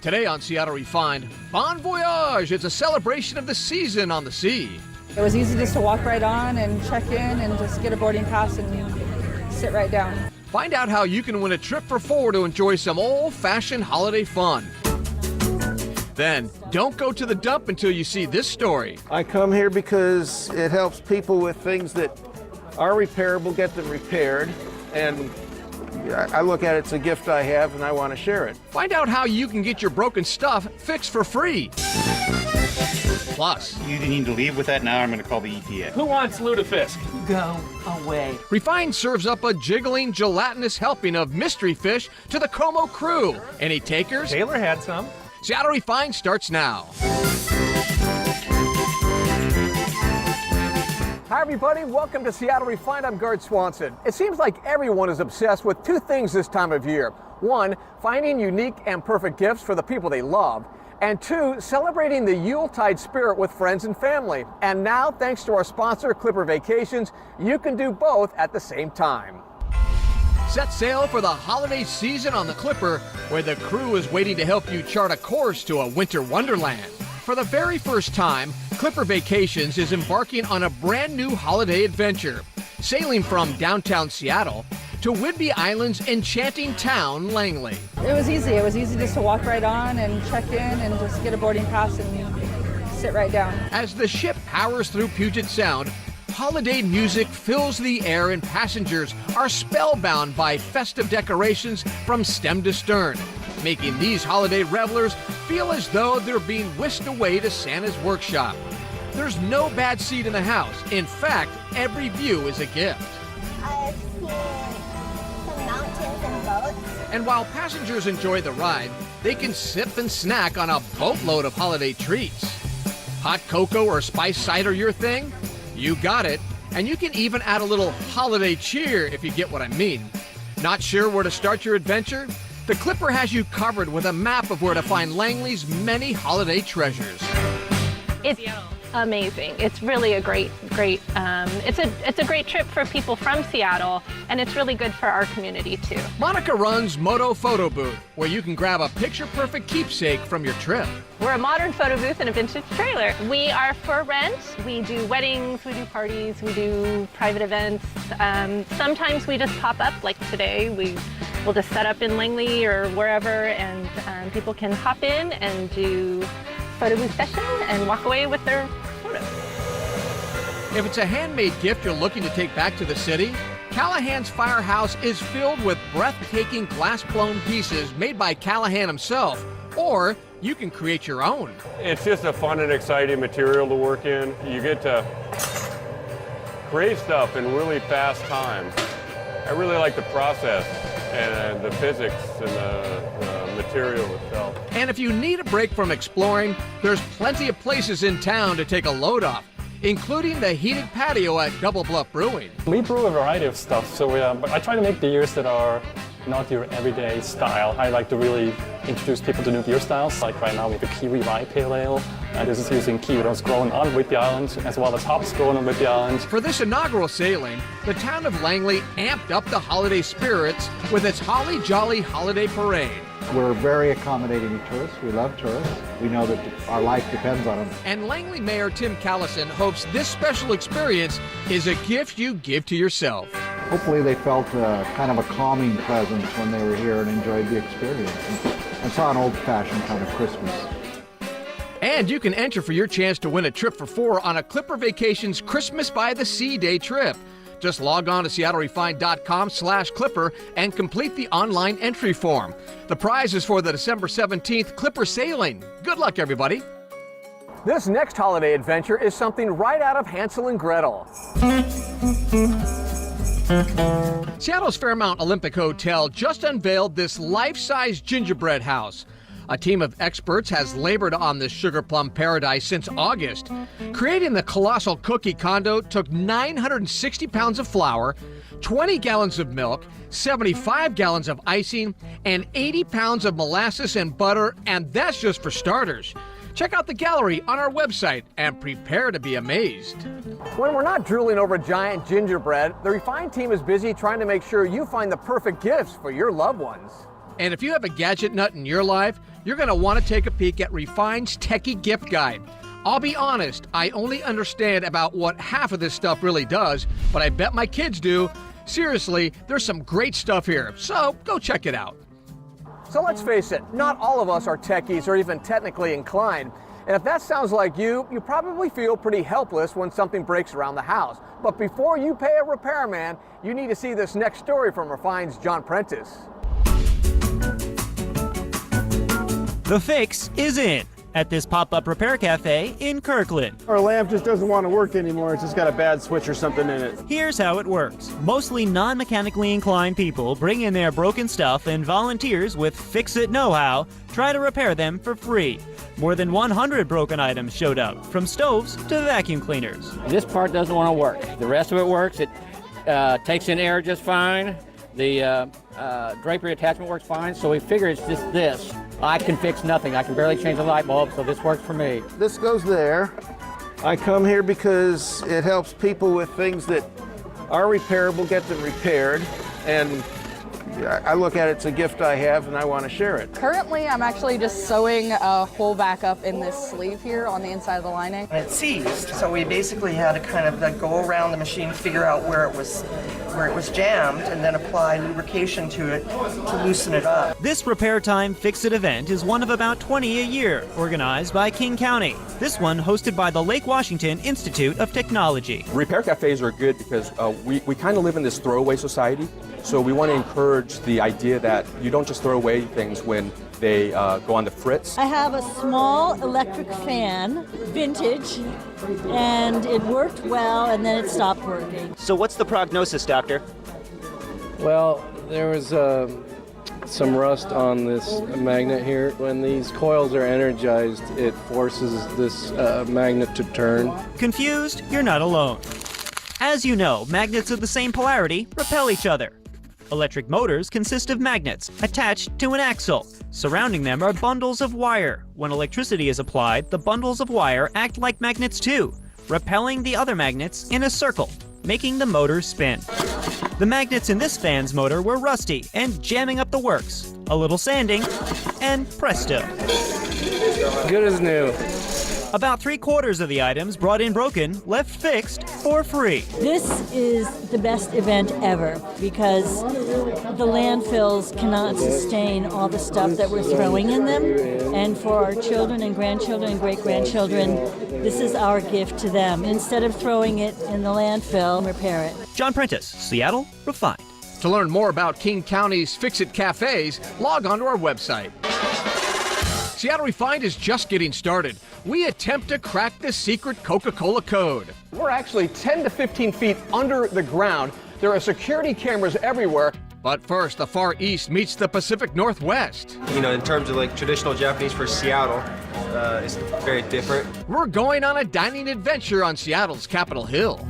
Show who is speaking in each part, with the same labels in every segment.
Speaker 1: Today on Seattle Refined, Bon Voyage. It's a celebration of the season on the sea.
Speaker 2: It was easy just to walk right on and check in and just get a boarding pass and sit right down.
Speaker 1: Find out how you can win a trip for four to enjoy some old-fashioned holiday fun. Then, don't go to the dump until you see this story.
Speaker 3: I come here because it helps people with things that are repairable get them repaired, and I look at it as a gift I have and I want to share it.
Speaker 1: Find out how you can get your broken stuff fixed for free. Plus,
Speaker 4: You need to leave with that now. I'm going to call the EPA.
Speaker 5: Who wants lutefisk?
Speaker 6: Go away.
Speaker 1: Refined serves up a jiggling, gelatinous helping of mystery fish to the Como crew. Any takers?
Speaker 5: Taylor had some.
Speaker 1: Seattle Refined starts now. Hi, everybody. Welcome to Seattle Refined. I'm Gard Swanson. It seems like everyone is obsessed with two things this time of year. One, finding unique and perfect gifts for the people they love. And two, celebrating the Yuletide spirit with friends and family. And now, thanks to our sponsor, Clipper Vacations, you can do both at the same time. Set sail for the holiday season on the Clipper, where the crew is waiting to help you chart a course to a winter wonderland. For the very first time, Clipper Vacations is embarking on a brand new holiday adventure, sailing from downtown Seattle to Whidbey Island's enchanting town, Langley.
Speaker 2: It was easy. It was easy just to walk right on and check in and just get a boarding pass and sit right down.
Speaker 1: As the ship powers through Puget Sound, holiday music fills the air and passengers are spellbound by festive decorations from stem to stern, making these holiday revelers feel as though they're being whisked away to Santa's workshop. There's no bad seat in the house. In fact, every view is a gift.
Speaker 7: I've seen some mountains and boats.
Speaker 1: And while passengers enjoy the ride, they can sip and snack on a boatload of holiday treats. Hot cocoa or spiced cider your thing? You got it. And you can even add a little holiday cheer if you get what I mean. Not sure where to start your adventure? The Clipper has you covered with a map of where to find Langley's many holiday treasures.
Speaker 8: It's amazing. It's really a great, it's a great trip for people from Seattle, and it's really good for our community too.
Speaker 1: Monica runs Moto Photo Booth, where you can grab a picture-perfect keepsake from your trip.
Speaker 8: We're a modern photo booth and a vintage trailer. We are for rent. We do weddings, we do parties, we do private events. Sometimes we just pop up, like today. We'll just set up in Langley or wherever, and people can hop in and do photo booth session and walk away with their photos.
Speaker 1: If it's a handmade gift you're looking to take back to the city, Callahan's Firehouse is filled with breathtaking glass-blown pieces made by Callahan himself, or you can create your own.
Speaker 9: It's just a fun and exciting material to work in. You get to create stuff in really fast time. I really like the process and the physics and the material itself.
Speaker 1: And if you need a break from exploring, there's plenty of places in town to take a load off, including the heated patio at Double Bluff Brewing.
Speaker 10: We brew a variety of stuff, so but I try to make beers that are not your everyday style. I like to really introduce people to new beer styles. Like right now we have a Kiwi Rye Pale Ale. This is using kiwi that's grown on Whidbey Island, as well as hops grown on Whidbey Island.
Speaker 1: For this inaugural sailing, the town of Langley amped up the holiday spirits with its Holly Jolly Holiday Parade.
Speaker 11: We're very accommodating to tourists. We love tourists. We know that our life depends on them.
Speaker 1: And Langley Mayor Tim Callison hopes this special experience is a gift you give to yourself.
Speaker 11: Hopefully they felt kind of a calming presence when they were here and enjoyed the experience and saw an old-fashioned kind of Christmas.
Speaker 1: And you can enter for your chance to win a trip for four on a Clipper Vacations Christmas by the Sea Day trip. Just log on to seattlerefined.com/Clipper and complete the online entry form. The prize is for the December 17th Clipper sailing. Good luck, everybody. This next holiday adventure is something right out of Hansel and Gretel. Seattle's Fairmount Olympic Hotel just unveiled this life-size gingerbread house. A team of experts has labored on this sugar plum paradise since August. Creating the colossal cookie condo took 960 pounds of flour, 20 gallons of milk, 75 gallons of icing, and 80 pounds of molasses and butter, and that's just for starters. Check out the gallery on our website and prepare to be amazed. When we're not drooling over giant gingerbread, the Refined team is busy trying to make sure you find the perfect gifts for your loved ones. And if you have a gadget nut in your life, you're going to want to take a peek at Refined's Techie Gift Guide. I'll be honest, I only understand about what half of this stuff really does, but I bet my kids do. Seriously, there's some great stuff here, so go check it out. So let's face it, not all of us are techies or even technically inclined. And if that sounds like you probably feel pretty helpless when something breaks around the house. But before you pay a repairman, you need to see this next story from Refined's John Prentice.
Speaker 5: The fix is in at this pop-up repair cafe in Kirkland.
Speaker 3: Our lamp just doesn't want to work anymore. It's just got a bad switch or something in it.
Speaker 5: Here's how it works. Mostly non-mechanically inclined people bring in their broken stuff, and volunteers with fix-it know-how try to repair them for free. More than 100 broken items showed up, from stoves to vacuum cleaners.
Speaker 6: This part doesn't want to work. The rest of it works. It takes in air just fine. The drapery attachment works fine, so we figure it's just this. I can fix nothing. I can barely change the light bulb, so this works for me.
Speaker 3: This goes there. I come here because it helps people with things that are repairable get them repaired, and I look at it, it's a gift I have and I want to share it.
Speaker 2: Currently, I'm actually just sewing a hole back up in this sleeve here on the inside of the lining.
Speaker 12: It seized, so we basically had to kind of go around the machine, figure out where it was jammed, and then apply lubrication to it to loosen it up.
Speaker 5: This Repair Time Fix-It event is one of about 20 a year, organized by King County. This one hosted by the Lake Washington Institute of Technology.
Speaker 13: Repair cafes are good because we kind of live in this throwaway society, so we want to encourage the idea that you don't just throw away things when they go on the fritz.
Speaker 14: I have a small electric fan, vintage, and it worked well, and then it stopped working.
Speaker 5: So what's the prognosis, Doctor?
Speaker 15: Well, there was some rust on this magnet here. When these coils are energized, it forces this magnet to turn.
Speaker 5: Confused? You're not alone. As you know, magnets of the same polarity repel each other. Electric motors consist of magnets attached to an axle. Surrounding them are bundles of wire. When electricity is applied, the bundles of wire act like magnets too, repelling the other magnets in a circle, making the motor spin. The magnets in this fan's motor were rusty and jamming up the works. A little sanding, and presto.
Speaker 15: Good as new.
Speaker 5: About 3/4 of the items brought in broken left fixed for free.
Speaker 14: This is the best event ever because the landfills cannot sustain all the stuff that we're throwing in them. And for our children and grandchildren and great-grandchildren, this is our gift to them. Instead of throwing it in the landfill, repair it.
Speaker 5: John Prentice, Seattle Refined.
Speaker 1: To learn more about King County's Fix-It Cafes, log on to our website. Seattle Refined is just getting started. We attempt to crack the secret Coca-Cola code. We're actually 10 to 15 feet under the ground. There are security cameras everywhere. But first, the Far East meets the Pacific Northwest.
Speaker 16: You know, in terms of like traditional Japanese for Seattle, it's very different.
Speaker 1: We're going on a dining adventure on Seattle's Capitol Hill.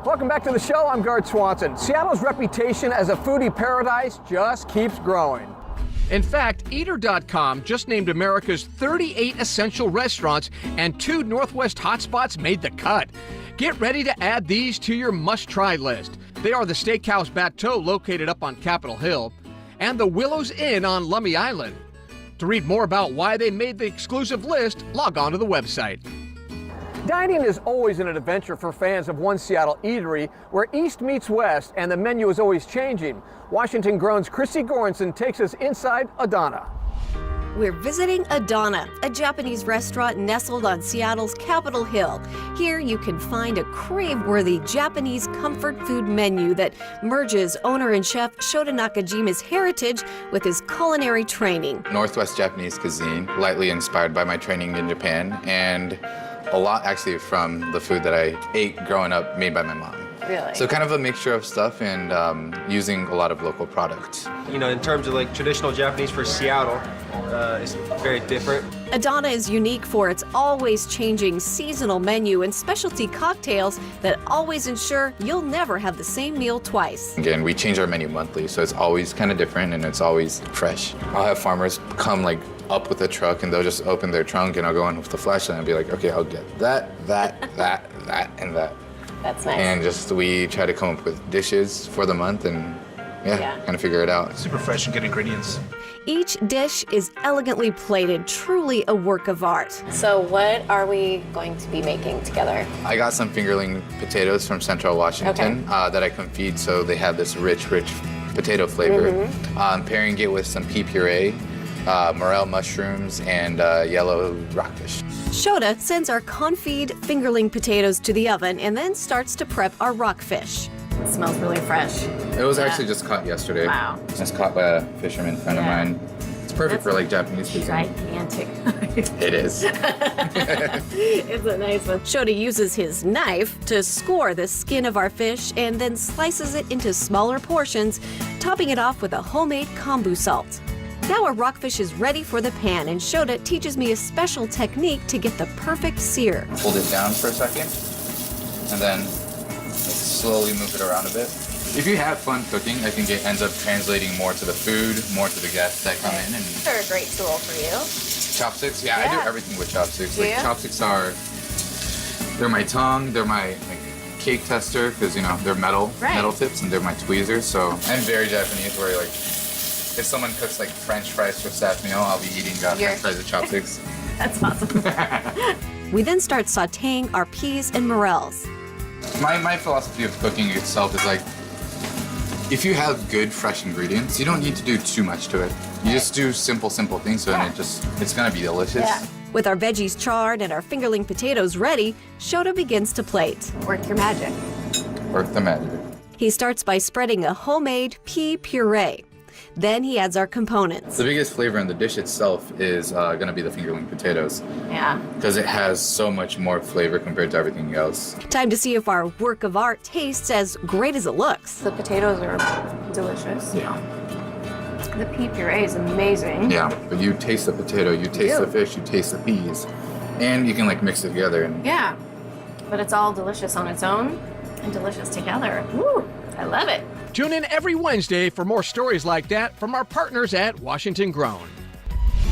Speaker 1: Welcome back to the show. I'm Gard Swanson. Seattle's reputation as a foodie paradise just keeps growing. In fact, Eater.com just named America's 38 essential restaurants, and 2 Northwest hotspots made the cut. Get ready to add these to your must-try list. They are the Steakhouse Bateau, located up on Capitol Hill, and the Willows Inn on Lummi Island. To read more about why they made the exclusive list, log on to the website. Dining is always an adventure for fans of one Seattle eatery, where East meets West and the menu is always changing. Washington Grown's Christy Goranson takes us inside Adana.
Speaker 17: We're visiting Adana, a Japanese restaurant nestled on Seattle's Capitol Hill. Here you can find a crave-worthy Japanese comfort food menu that merges owner and chef Shota Nakajima's heritage with his culinary training.
Speaker 18: Northwest Japanese cuisine, lightly inspired by my training in Japan, and a lot actually from the food that I ate growing up made by my mom.
Speaker 17: Really?
Speaker 18: So kind of a mixture of stuff and using a lot of local products.
Speaker 16: You know, in terms of like traditional Japanese for Seattle, it's very different.
Speaker 17: Adana is unique for its always changing seasonal menu and specialty cocktails that always ensure you'll never have the same meal twice.
Speaker 18: Again, we change our menu monthly, so it's always kind of different and it's always fresh. I'll have farmers come like up with a truck and they'll just open their trunk and I'll go in with the flashlight and be like, okay, I'll get that, and that.
Speaker 19: That's nice.
Speaker 18: And we try to come up with dishes for the month and kind of figure it out.
Speaker 16: Super fresh and good ingredients.
Speaker 17: Each dish is elegantly plated, truly a work of art.
Speaker 19: So what are we going to be making together?
Speaker 18: I got some fingerling potatoes from Central Washington that I confit so they have this rich potato flavor. Pairing it with some pea puree, morel mushrooms, and yellow rockfish.
Speaker 17: Shota sends our confit fingerling potatoes to the oven and then starts to prep our rockfish.
Speaker 19: It smells really fresh.
Speaker 18: It was actually just caught yesterday.
Speaker 19: Wow.
Speaker 18: It was caught by a fisherman friend of mine. It's perfect for like Japanese cuisine.
Speaker 19: Gigantic.
Speaker 18: It is.
Speaker 19: It's a nice one.
Speaker 17: Shota uses his knife to score the skin of our fish and then slices it into smaller portions, topping it off with a homemade kombu salt. Now our rockfish is ready for the pan, and Shota teaches me a special technique to get the perfect sear.
Speaker 18: Hold it down for a second, and then slowly move it around a bit. If you have fun cooking, I think it ends up translating more to the food, more to the guests that come in. And
Speaker 19: They're a great tool for you.
Speaker 18: chopsticks, I do everything with chopsticks.
Speaker 19: Yeah.
Speaker 18: Chopsticks they're my tongue, they're my cake tester, because they're metal tips, and they're my tweezers. So I'm very Japanese, where if someone cooks French fries for staff meal, I'll be eating French fries with chopsticks.
Speaker 19: That's awesome.
Speaker 17: We then start sautéing our peas and morels.
Speaker 18: My philosophy of cooking itself is if you have good fresh ingredients, you don't need to do too much to it. You just do simple things, and it's gonna be delicious.
Speaker 17: Yeah. With our veggies charred and our fingerling potatoes ready, Shota begins to plate.
Speaker 19: Work your magic.
Speaker 18: Work the magic.
Speaker 17: He starts by spreading a homemade pea puree. Then he adds our components.
Speaker 18: The biggest flavor in the dish itself is gonna be the fingerling potatoes.
Speaker 19: Yeah.
Speaker 18: Because it has so much more flavor compared to everything else.
Speaker 17: Time to see if our work of art tastes as great as it looks.
Speaker 19: The potatoes are delicious.
Speaker 18: Yeah.
Speaker 19: The pea puree is amazing.
Speaker 18: Yeah, but you taste the potato, you taste the fish, you taste the peas, and you can mix it together. And
Speaker 19: Yeah. But it's all delicious on its own and delicious together. Woo! I love it.
Speaker 1: Tune in every Wednesday for more stories like that from our partners at Washington Grown.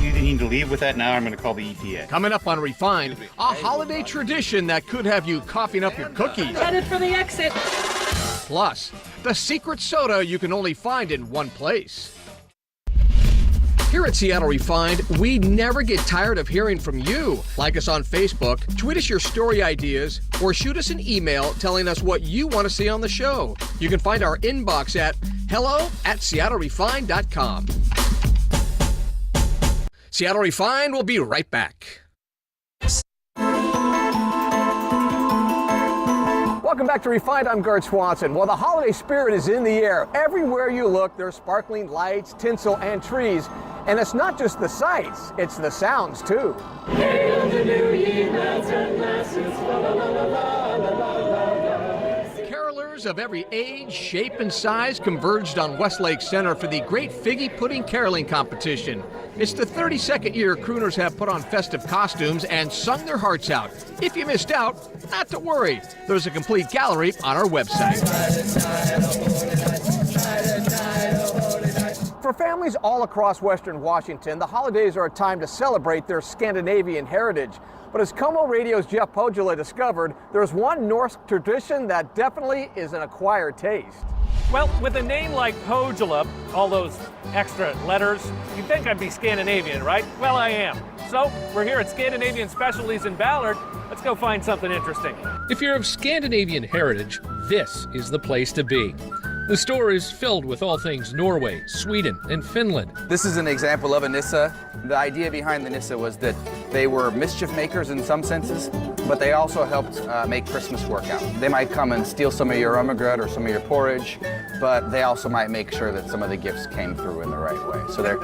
Speaker 4: You need to leave with that now. I'm going to call the EPA.
Speaker 1: Coming up on Refined, a holiday tradition that could have you coughing up your cookies.
Speaker 2: Headed for the exit.
Speaker 1: Plus, the secret soda you can only find in one place. Here at Seattle Refined, we never get tired of hearing from you. Like us on Facebook, tweet us your story ideas, or shoot us an email telling us what you want to see on the show. You can find our inbox at hello@seattlerefined.com. Seattle Refined will be right back. Welcome back to Refined. I'm Gert Swanson. Well, the holiday spirit is in the air. Everywhere you look, there's sparkling lights, tinsel, and trees. And it's not just the sights, it's the sounds, too. Carolers of every age, shape, and size converged on Westlake Center for the Great Figgy Pudding Caroling Competition. It's the 32nd year crooners have put on festive costumes and sung their hearts out. If you missed out, not to worry. There's a complete gallery on our website. For families all across Western Washington, the holidays are a time to celebrate their Scandinavian heritage. But as Como Radio's Jeff Pogula discovered, there's one Norse tradition that definitely is an acquired taste.
Speaker 20: Well, with a name like Pogula, all those extra letters, you'd think I'd be Scandinavian, right? Well, I am. So, we're here at Scandinavian Specialties in Ballard. Let's go find something interesting.
Speaker 21: If you're of Scandinavian heritage, this is the place to be. The store is filled with all things Norway, Sweden, and Finland.
Speaker 22: This is an example of a Nisse. The idea behind the Nisse was that they were mischief makers in some senses, but they also helped make Christmas work out. They might come and steal some of your ummergrøt or some of your porridge, but they also might make sure that some of the gifts came through in the right way. So they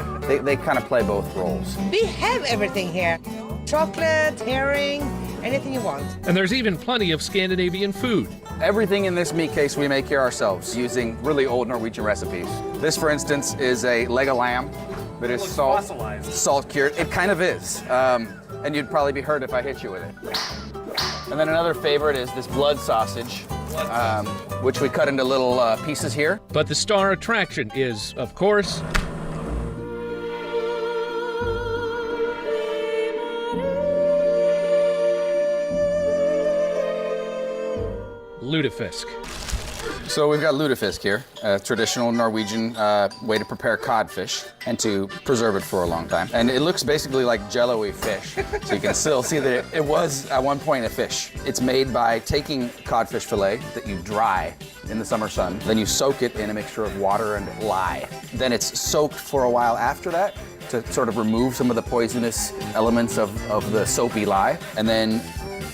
Speaker 22: kind of play both roles.
Speaker 23: We have everything here. Chocolate, herring, anything you want.
Speaker 21: And there's even plenty of Scandinavian food.
Speaker 22: Everything in this meat case we make here ourselves using really old Norwegian recipes. This, for instance, is a leg of lamb that is salt cured. It kind of is. And you'd probably be hurt if I hit you with it. And then another favorite is this blood sausage, which we cut into little pieces here.
Speaker 21: But the star attraction is, of course, lutefisk.
Speaker 22: So we've got lutefisk here, a traditional Norwegian way to prepare codfish and to preserve it for a long time. And it looks basically like jello-y fish. So you can still see that it was at one point a fish. It's made by taking codfish fillet that you dry in the summer sun. Then you soak it in a mixture of water and lye. Then it's soaked for a while after that to sort of remove some of the poisonous elements of the soapy lye. And then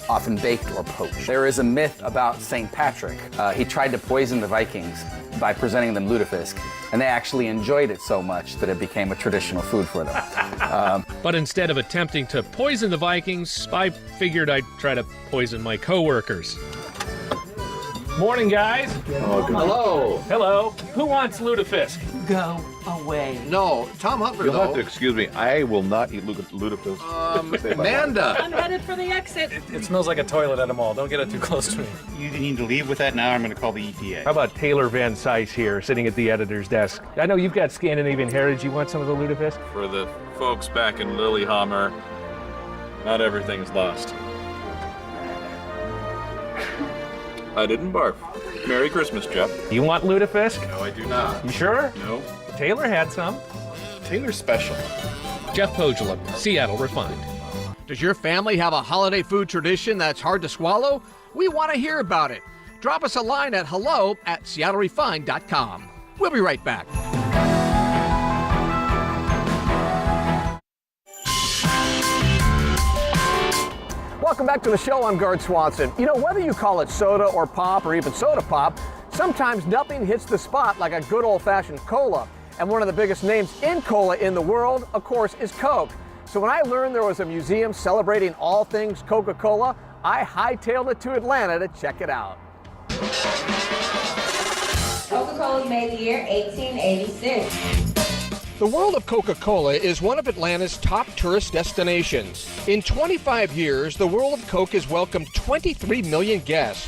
Speaker 22: often baked or poached. There is a myth about St. Patrick. He tried to poison the Vikings by presenting them lutefisk, and they actually enjoyed it so much that it became a traditional food for them.
Speaker 21: But instead of attempting to poison the Vikings, I figured I'd try to poison my coworkers.
Speaker 20: Morning, guys.
Speaker 1: Hello.
Speaker 20: Hello. Who wants lutefisk?
Speaker 7: Go away.
Speaker 1: No, Tom Humphrey,
Speaker 8: You'll
Speaker 1: though.
Speaker 8: have to excuse me. I will not eat lutefisk.
Speaker 1: Amanda.
Speaker 2: I'm headed for the exit.
Speaker 20: It smells like a toilet at a mall. Don't get it too close to me.
Speaker 4: You need to leave with that now. I'm going to call the EPA.
Speaker 20: How about Taylor Van Sice here, sitting at the editor's desk? I know you've got Scandinavian heritage. You want some of the lutefisk?
Speaker 9: For the folks back in Lillehammer, not everything's lost. I didn't barf. Merry Christmas, Jeff.
Speaker 20: You want lutefisk?
Speaker 9: No, I do not.
Speaker 20: You sure?
Speaker 9: No.
Speaker 20: Taylor had some.
Speaker 9: Taylor's special.
Speaker 21: Jeff Pogela, Seattle Refined.
Speaker 1: Does your family have a holiday food tradition that's hard to swallow? We want to hear about it. Drop us a line at hello@seattlerefined.com. We'll be right back. Welcome back to the show. I'm Gard Swanson. You know, whether you call it soda or pop or even soda pop, sometimes nothing hits the spot like a good old-fashioned cola. And one of the biggest names in cola in the world, of course, is Coke. So when I learned there was a museum celebrating all things Coca-Cola, I hightailed it to Atlanta to check it out.
Speaker 24: Coca-Cola was made in the year 1886.
Speaker 1: The world of Coca-Cola is one of Atlanta's top tourist destinations. In 25 years, the world of Coke has welcomed 23 million guests,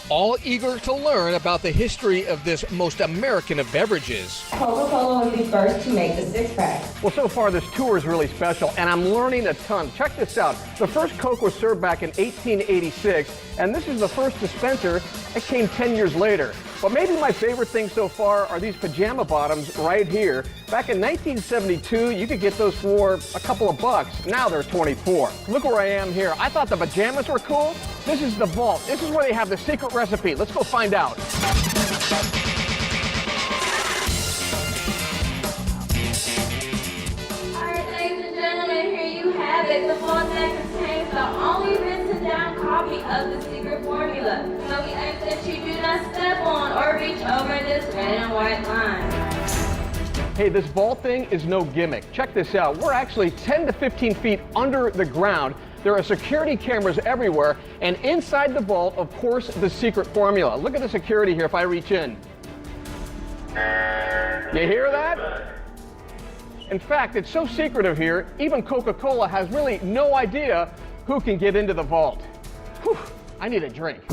Speaker 1: all eager to learn about the history of this most American of beverages.
Speaker 24: Coca-Cola was the first to make the six-pack.
Speaker 1: Well, so far this tour is really special, and I'm learning a ton. Check this out. The first Coke was served back in 1886, and this is the first dispenser that came 10 years later. But maybe my favorite thing so far are these pajama bottoms right here. Back in 1972, you could get those for a couple of bucks. Now they're 24. Look where I am here. I thought the pajamas were cool. This is the vault. This is where they have the secret recipe. Let's go find out.
Speaker 24: Alright, ladies and gentlemen, here you have it. The vault that contains the only written down copy of the secret formula. So we ask that you do not step on or reach over this red and white line.
Speaker 1: Hey, this vault thing is no gimmick. Check this out. We're actually 10 to 15 feet under the ground. There are security cameras everywhere, and inside the vault, of course, the secret formula. Look at the security here if I reach in. You hear that? In fact, it's so secretive here, even Coca-Cola has really no idea who can get into the vault. Whew, I need a drink.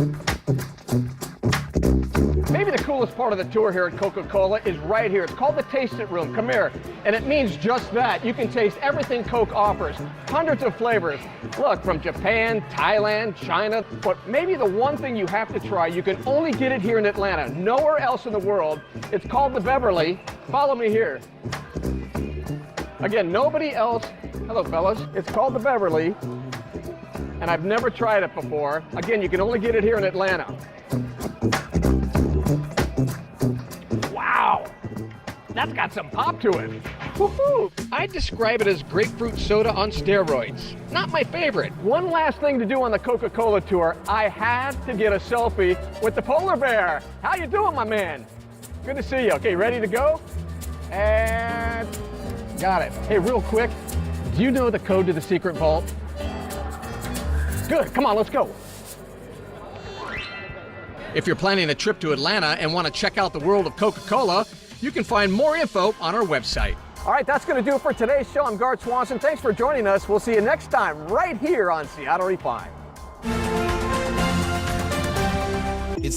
Speaker 1: Maybe the coolest part of the tour here at Coca-Cola is right here. It's called the Taste It Room. Come here. And it means just that. You can taste everything Coke offers. Hundreds of flavors. Look, from Japan, Thailand, China. But maybe the one thing you have to try, you can only get it here in Atlanta, nowhere else in the world. It's called the Beverly. Follow me here. Again, nobody else. Hello, fellas. It's called the Beverly. And I've never tried it before. Again, you can only get it here in Atlanta. Wow, that's got some pop to it. Woohoo! I'd describe it as grapefruit soda on steroids. Not my favorite. One last thing to do on the Coca-Cola tour, I had to get a selfie with the polar bear. How you doing, my man? Good to see you. Okay, ready to go? And got it. Hey, real quick, do you know the code to the secret vault? Good, come on, let's go. If you're planning a trip to Atlanta and want to check out the world of Coca-Cola, you can find more info on our website. All right, that's going to do it for today's show. I'm Gard Swanson. Thanks for joining us. We'll see you next time right here on Seattle Refined.